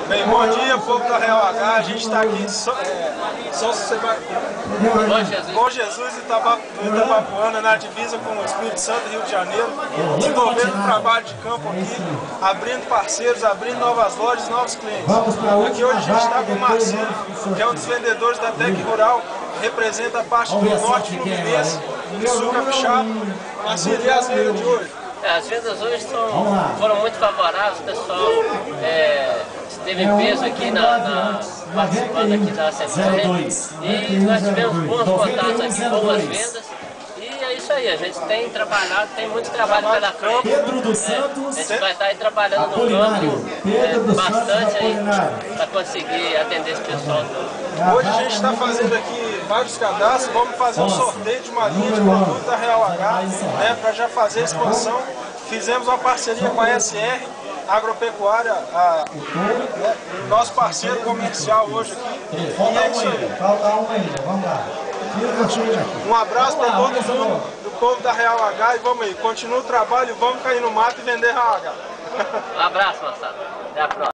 Bem, bom dia, povo da Real H. A gente está aqui em Bom Jesus e Itabapoana, na divisa com o Espírito Santo e Rio de Janeiro, desenvolvendo um trabalho de campo aqui, abrindo parceiros, abrindo novas lojas, novos clientes. Aqui hoje a gente está com o Marcelo, que é um dos vendedores da Tec Rural, que representa a parte do norte fluminense, do sul capixaba. Marcelo, e as vendas de hoje? As vendas hoje foram muito favoráveis, o pessoal teve peso aqui participando aqui da Assembleia e nós tivemos bons contatos aqui, boas vendas. E é isso aí, a gente tem trabalhado, tem muito trabalho pela campo. Pedro dos Santos, a gente vai estar aí trabalhando no campo bastante aí para conseguir atender esse pessoal. Hoje a gente está fazendo aqui vários cadastros, vamos fazer um sorteio de uma linha de produto da Real H, né, para já fazer a expansão. Fizemos uma parceria com a SR Agropecuária, nosso parceiro comercial hoje aqui. E é isso aí. Um abraço para todo mundo, do povo da Real H, e vamos aí, continua o trabalho, vamos cair no mato e vender Real H. Um abraço, moçada. Até a próxima.